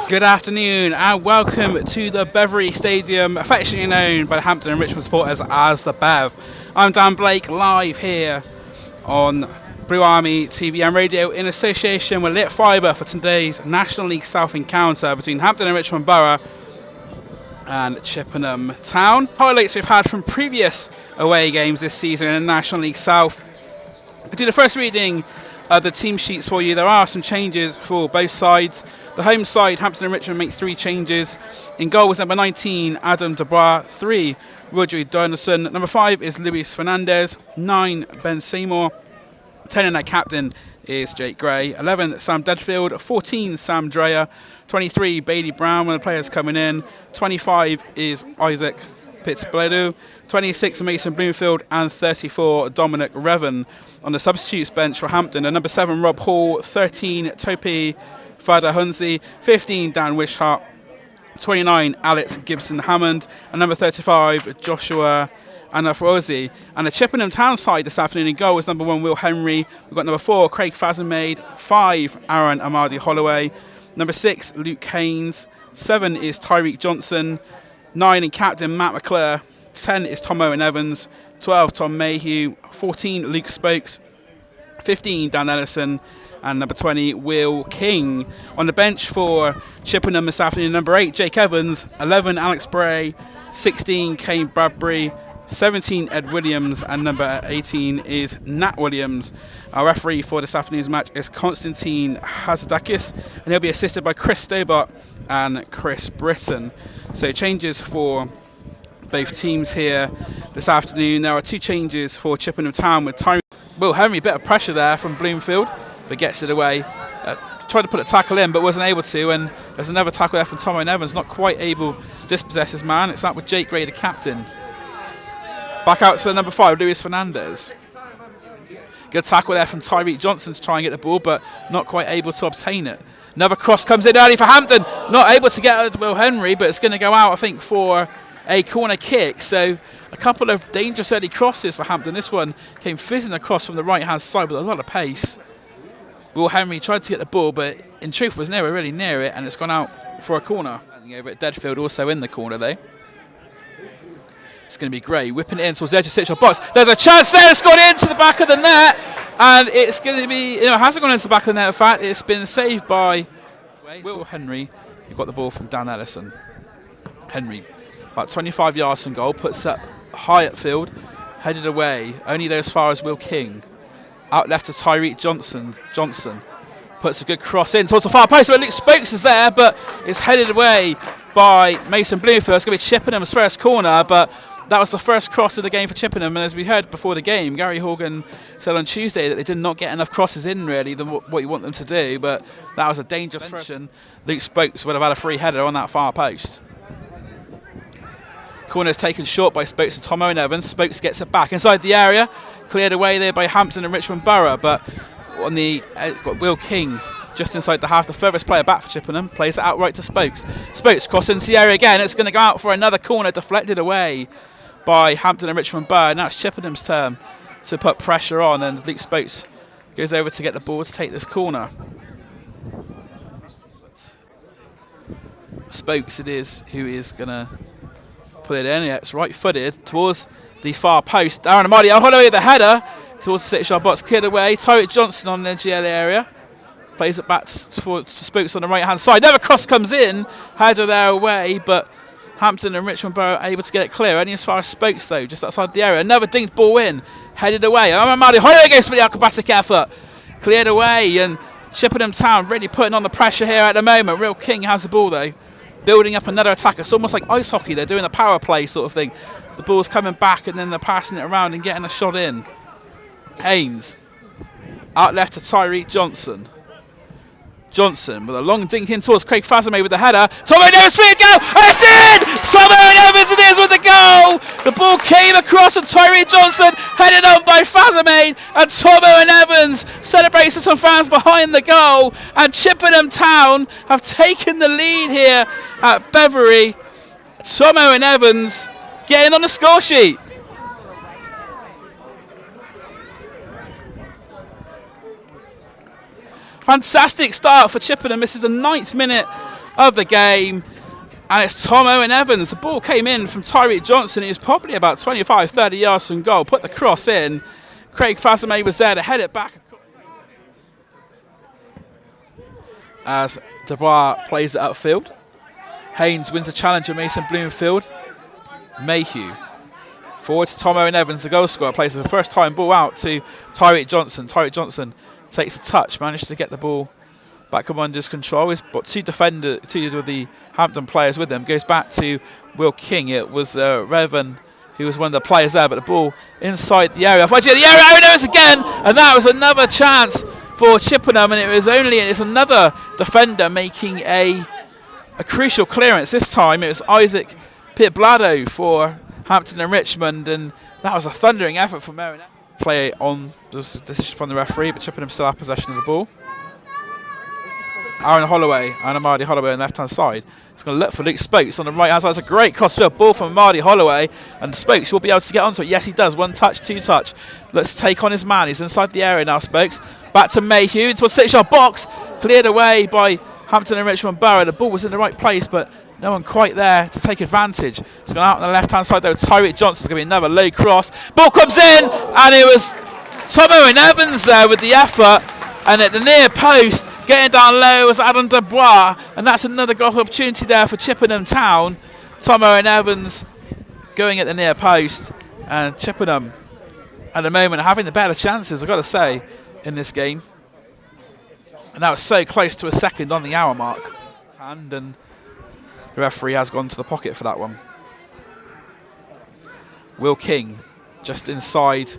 Good afternoon and welcome to the Beverley Stadium, affectionately known by the Hampton and Richmond supporters as the Bev. I'm Dan Blake, live here on BlueArmy TV and radio in association with 𝗛𝗶𝗴𝗵𝗵 for today's National League South encounter between Hampton and Richmond Borough and Chippenham Town. Highlights we've had from previous away games this season in the National League South. I'll do the first reading of the team sheets for you. There are some changes for both sides. The home side, Hampton and Richmond, make 3 changes. In goal was number 19, Adam Dubois. 3, Roger Donaldson. Number 5 is Luis Fernandez. 9, Ben Seymour. 10 and their captain is Jake Gray. 11, Sam Deadfield. 14, Sam Dreyer. 23, Bailey Brown, one of the players coming in. 25 is Isaac Pittsbledu. 26, Mason Bloomfield. And 34, Dominic Revan. On the substitutes bench for Hampton, number 7, Rob Hall. 13, 𝗠𝗁𝗶𝗴𝗵𝗵. 15, Dan Wishart. 29, Alex Gibson-Hammond. And number 35, Joshua Anafozi. And the Chippenham Town side this afternoon in goal is number 1, Will Henry. We've got number 4, Craig Fazenmaid. 5, Aaron Amadi Holloway. Number 6, Luke Haynes. 7 is Tyreek Johnson. 9 in captain, Matt McClure. 10 is Tom Owen Evans. 12, Tom Mayhew. 14, Luke Spokes. 15, Dan Ellison. And number 20, Will King. On the bench for Chippenham this afternoon, number 8, Jake Evans. 11, Alex Bray. 16, Kane Bradbury. 17, Ed Williams. And number 18 is Nat Williams. Our referee for this afternoon's match is Konstantin Hazadakis, and he'll be assisted by Chris Stobart and Chris Britton. So changes for both teams here this afternoon. There are 2 changes for Chippenham Town with Will Henry, a bit of pressure there from Bloomfield, but gets it away. Tried to put a tackle in, but wasn't able to. And there's another tackle there from Tom Owen Evans, not quite able to dispossess his man. It's out with Jake Gray, the captain. Back out to number 5, Luis Fernandez. Good tackle there from Tyreek Johnson to try and get the ball, but not quite able to obtain it. Another cross comes in early for Hampton. Not able to get it Will Henry, but it's going to go out, I think, for a corner kick. So a couple of dangerous early crosses for Hampton. This one came fizzing across from the right-hand side with a lot of pace. Will Henry tried to get the ball, but in truth was never really near it, and it's gone out for a corner. Over at Deadfield, also in the corner, though. It's going to be Gray whipping it in towards the edge of the central box. There's a chance there. It's gone into the back of the net, and it's going to be. It hasn't gone into the back of the net. In fact, it's been saved by Will Henry. Who got the ball from Dan Ellison. Henry, about 25 yards from goal, puts it high upfield, headed away. Only there as far as Will King. Out left to Tyreek Johnson. Johnson puts a good cross in towards the far post. Luke Spokes is there, but it's headed away by Mason Bloomfield. It's going to be Chippenham's first corner, but that was the first cross of the game for Chippenham. And as we heard before the game, Gary Horgan said on Tuesday that they did not get enough crosses in, really, than what you want them to do. But that was a dangerous mention. Luke Spokes would have had a free header on that far post. Corner is taken short by Spokes and Tom Owen Evans. Spokes gets it back inside the area. Cleared away there by Hampton and Richmond Borough. But on the it's got Will King just inside the half. The furthest player back for Chippenham plays it outright to Spokes. Spokes crossing into the area again. It's going to go out for another corner, deflected away by Hampton and Richmond Borough. Now it's Chippenham's turn to put pressure on, and Luke Spokes goes over to get the ball to take this corner. Spokes it is who is going to put it in. Yeah, it's right-footed towards the far post. Aaron Amadi Holloway, the header towards the 6-yard box, cleared away. Tyreek Johnson on the GL area. Plays it back for Spokes on the right-hand side. Another cross comes in. Header there away, but Hampton and Richmond Borough are able to get it clear. Only as far as Spokes, though, just outside the area. Another dinged ball in. Headed away. Amadi Holloway goes for the acrobatic effort. Cleared away, and Chippenham Town really putting on the pressure here at the moment. Will King has the ball, though. Building up another attack. It's almost like ice hockey. They're doing a power play sort of thing. The ball's coming back, and then they're passing it around and getting a shot in. Haynes. Out left to Tyreek Johnson. Johnson with a long dink in towards Craig Fazenmaid with the header. Tom Owen Evans for a goal, and it's in! Tom Owen Evans it is with the goal! The ball came across and Tyreek Johnson headed on by Fazenmaid, and Tom Owen Evans celebrates with some fans behind the goal, and Chippenham Town have taken the lead here at Beverley. Tom Owen Evans getting on the score sheet. Fantastic start for Chippenham. This is the 9th minute of the game. And it's 𝗠𝘁𝗵𝗵𝗵𝗵𝗁. The ball came in from Tyreek Johnson. He was probably about 25, 30 yards from goal. Put the cross in. 𝗁𝗏𝗏𝗵𝗵 was there to head it back. As 𝗛𝗏𝗴𝗵𝗵 plays it upfield. Haynes wins the challenge of Mason Bloomfield. Mayhew. Forward to 𝗠𝘁𝗵𝗵𝗵𝗵𝗁, the goal scorer, plays the first time ball out to Tyreek Johnson. Tyreek Johnson takes a touch, manages to get the ball back under his control. He's got two of the Hampton players with him. Goes back to Will King. It was Revan who was one of the players there, but the ball inside the area. The area knows again, and that was another chance for Chippenham, and it's another defender making a crucial clearance. This time it was Isaac 𝗶𝗏𝗴𝗵𝗵 for Hampton Richmond, and that was a thundering effort from Merritt. Play on the decision from the referee, but Chippenham still have possession of the ball. Aaron Holloway and Amadi Holloway on the left-hand side. He's going to look for Luke Spokes on the right-hand side. It's a great cross-field ball from Amadi Holloway, and Spokes will be able to get onto it. Yes, he does. One touch, two touch. Let's take on his man. He's inside the area now, Spokes. Back to Mayhew into a six-yard box. Cleared away by Hampton and Richmond Borough. The ball was in the right place, but no one quite there to take advantage. It's gone out on the left-hand side, though. Tyreek Johnson's going to be another low cross. Ball comes in, and it was 𝗠𝘁𝗵𝗵𝗵𝗵𝗵 there with the effort. And at the near post, getting down low was Adam 𝗛𝗏𝗴𝗵𝗵, and that's another goal opportunity there for Chippenham Town. 𝗠𝘁𝗵𝗵𝗵𝗵𝗵𝗵 going at the near post, and Chippenham at the moment having the better chances, I've got to say, in this game. And that was so close to a second on the hour mark. And the referee has gone to the pocket for that one. Will King just inside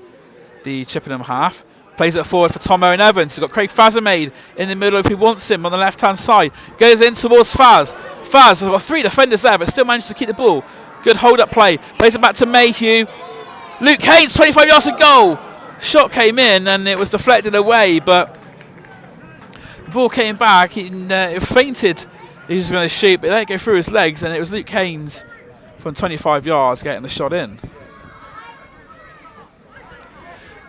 the Chippenham half. Plays it forward for 𝗠𝘁𝗵𝗵𝗵𝗵𝗵. He's got 𝗁𝗏𝗏𝗏𝗵𝗏𝗏 in the middle if he wants him on the left-hand side. Goes in towards Faz. Faz has got three defenders there, but still manages to keep the ball. Good hold-up play. Plays it back to Mayhew. Luke Haynes, 25 yards to goal. Shot came in and it was deflected away, but the ball came back. It feinted. He was going to shoot, but let it go through his legs, and it was Luke Haynes from 25 yards getting the shot in.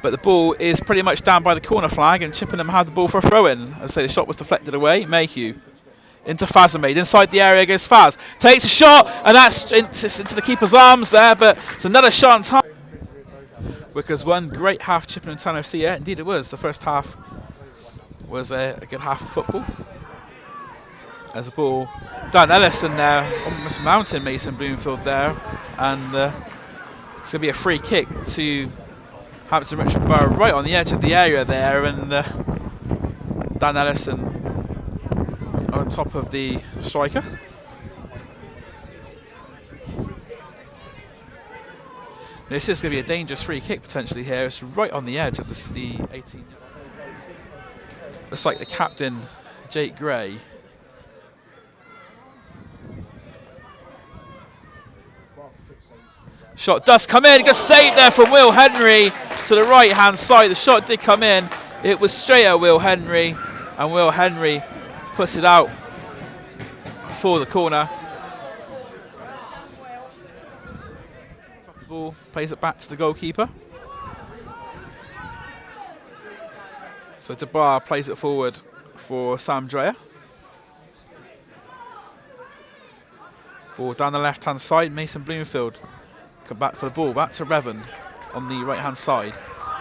But the ball is pretty much down by the corner flag, and Chippenham had the ball for a throw-in. As I say, the shot was deflected away. Mayhew into 𝗏𝗏𝗏𝗏𝗏𝗏. Inside the area goes Faz. Takes a shot, and that's into the keeper's arms there, but it's another shot on time. Because one great half Chippenham Town FC. Yeah, indeed it was. The first half was a good half of football. As the ball, Dan Ellison there, almost mounting Mason Bloomfield there, and it's going to be a free kick to Hampton Richmond Borough right on the edge of the area there, and Dan Ellison on top of the striker. This is going to be a dangerous free kick potentially here. It's right on the edge of the 18. Looks like the captain, Jake Gray. Shot does come in. Good save there from Will Henry to the right-hand side. The shot did come in. It was straight at Will Henry, and Will Henry puts it out for the corner. Top the ball, plays it back to the goalkeeper. So 𝗛𝗏𝗏𝗵𝗏 plays it forward for Sam Dreyer. Ball down the left-hand side, Mason Bloomfield. Come back for the ball, back to Revan on the right-hand side.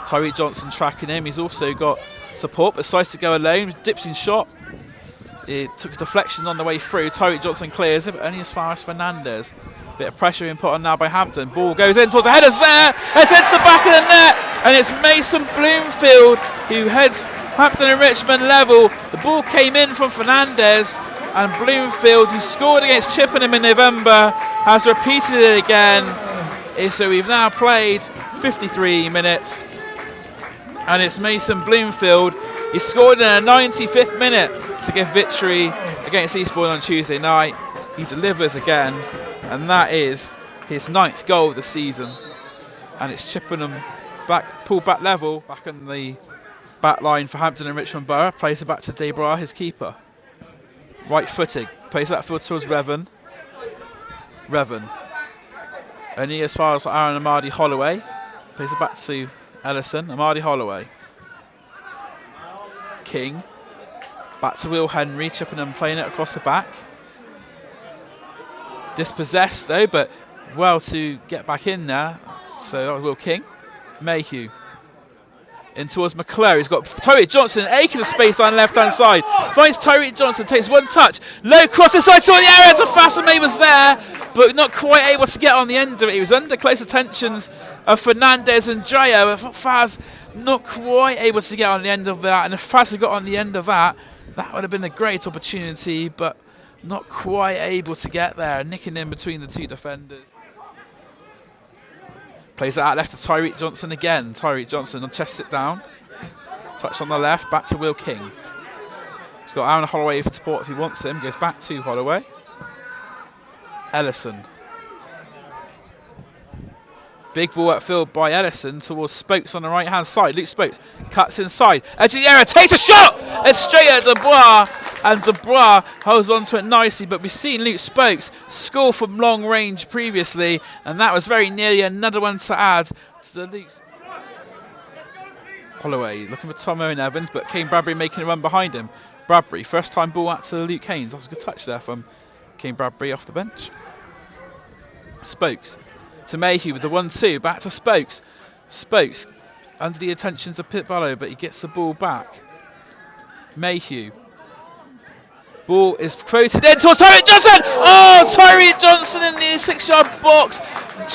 Tyreek Johnson tracking him. He's also got support, but decides to go alone. Dips in shot. It took a deflection on the way through. Tyreek Johnson clears it, but only as far as Fernandez. Bit of pressure being put on now by Hampton. Ball goes in towards the headers there. It's hits the back of the net, and it's Mason Bloomfield who heads Hampton and Richmond level. The ball came in from Fernandez, and Bloomfield, who scored against Chippenham in November, has repeated it again. So we've now played 53 minutes, and it's Mason Bloomfield. He scored in a 95th minute to give victory against Eastbourne on Tuesday night. He delivers again, and that is his 9th goal of the season. And it's Chippenham pulled back level, back on the back line for Hampton and Richmond Borough. Plays it back to 𝗛𝗏𝗏𝗵𝗏, his keeper. Right footed, plays that field towards Revan. Only as far as Aaron Amadi Holloway. Plays it back to Ellison. Amadi Holloway. King. Back to Will Henry. Chippenham playing it across the back. Dispossessed though, but well to get back in there. So that was Will King. Mayhew. In towards McClure. He's got Tyreek Johnson, acres of space down the left-hand side. Finds Tyreek Johnson, takes one touch. Low cross inside toward the area. 𝗛𝗏𝗵𝗵 was there, but not quite able to get on the end of it. He was under close attentions of Fernandez and Jaya, but Faz not quite able to get on the end of that. And if Faz had got on the end of that, that would have been a great opportunity, but not quite able to get there. Nicking in between the two defenders. Plays it out left to Tyreek Johnson again. Tyreek Johnson on chest sit down. Touch on the left, back to Will King. He's got Aaron Holloway for support if he wants him. Goes back to Holloway. Ellison. Big ball upfield by Ellison towards Spokes on the right-hand side. Luke Spokes cuts inside. Edge of the area, takes a shot! It's straight at 𝗛𝗏𝗴𝗵. And 𝗛𝗏𝗴 holds on to it nicely, but we've seen Luke Spokes score from long range previously, and that was very nearly another one to add to the Luke's. Holloway looking for Tom Owen Evans, but Kane Bradbury making a run behind him. Bradbury, first time ball out to Luke Haynes. That was a good touch there from Kane Bradbury off the bench. Spokes to Mayhew with the 1-2, back to Spokes. Spokes under the attentions of Pitballo, but he gets the ball back. Mayhew. Ball is quoted in towards Tyreek Johnson. Oh, Tyreek Johnson in the 6-yard box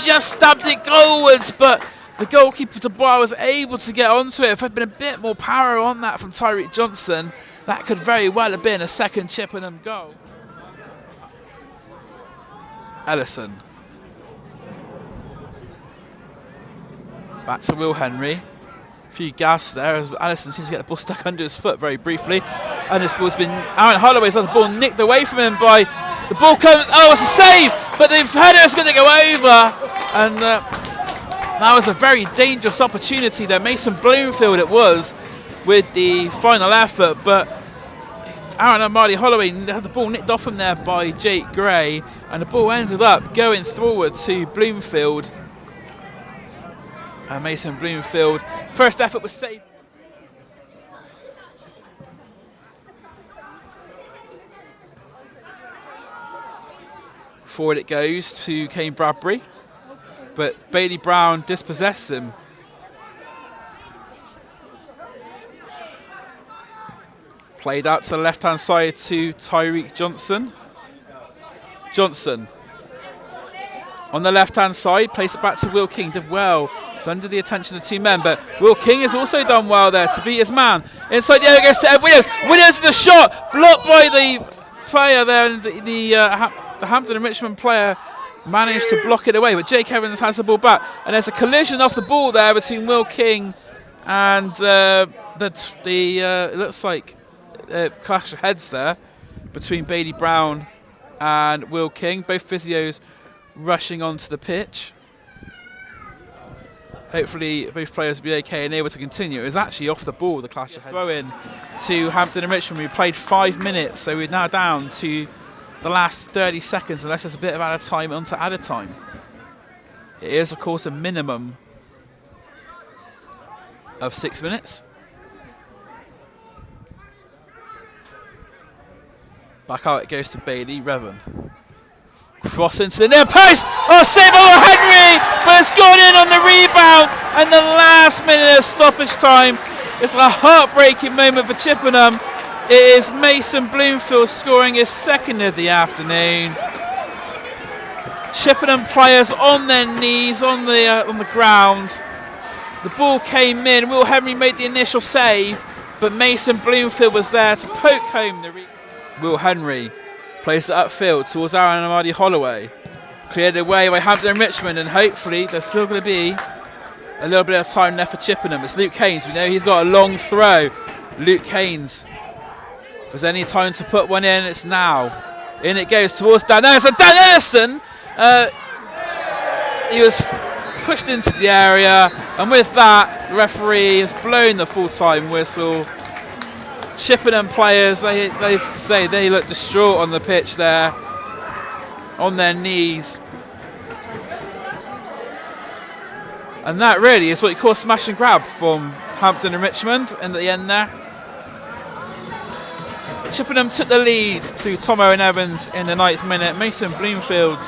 just stabbed it goalwards, but the goalkeeper 𝗛𝗏𝗴𝗵 was able to get onto it. If there had been a bit more power on that from Tyreek Johnson, that could very well have been a second Chippenham goal. Ellison. Back to Will Henry. A few gaffes there as Ellison seems to get the ball stuck under his foot very briefly. And this ball's been Aaron Holloway's had the ball nicked away from him by the ball comes. Oh, it's a save, but the header is going to go over. And that was a very dangerous opportunity there. Mason Bloomfield it was with the final effort, but Aaron Amadi Holloway had the ball nicked off him there by Jake Gray, and the ball ended up going forward to Bloomfield. Mason Bloomfield, first effort was saved. Forward it goes to Kane Bradbury, but Bailey Brown dispossessed him. Played out to the left-hand side to Tyreek Johnson. Johnson on the left-hand side, plays it back to Will King, did well. It's under the attention of two men, but Will King has also done well there to beat his man. Inside the area goes to Ed Williams. Williams the shot, blocked by the player there, and the Hampton Richmond player managed to block it away, but Jake Evans has the ball back, and there's a collision off the ball there between Will King and it looks like clash of heads there between Bailey Brown and Will King. Both physios rushing onto the pitch. Hopefully both players will be okay and able to continue. It was actually off the ball, the clash of heads. Throw in to Hampton Richmond. We played 5 minutes, so we're now down to the last 30 seconds, unless there's a bit of added time onto added time. It is, of course, a minimum of 6 minutes. Back out it goes to Bailey Revan. Cross into the near post. Oh, save over Henry, but it's gone in on the rebound. And the last minute of stoppage time. It's a heartbreaking moment for Chippenham. It is Mason Bloomfield scoring his second of the afternoon. Chippenham players on their knees on the ground. The ball came in. Will Henry made the initial save, but Mason Bloomfield was there to poke home the rebound. Will Henry plays it upfield towards Aaron Amadi Holloway. Cleared away by Hampton Richmond, and hopefully there's still going to be a little bit of time left for Chippenham. It's Luke Haynes. We know he's got a long throw. Luke Haynes. If there's any time to put one in, it's now. In it goes towards Dan Ellison. Dan Ellison, he was pushed into the area, and with that, the referee has blown the full-time whistle. Chippenham players, they say they look distraught on the pitch there, on their knees. And that really is what you call smash and grab from Hampton and Richmond in the end there. Chippenham took the lead through Tom Owen-Evans in the 9th minute, Mason Bloomfield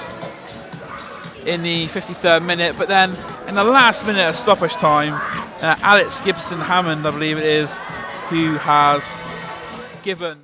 in the 53rd minute, but then in the last minute of stoppage time, Alex Gibson Hammond, I believe it is, who has given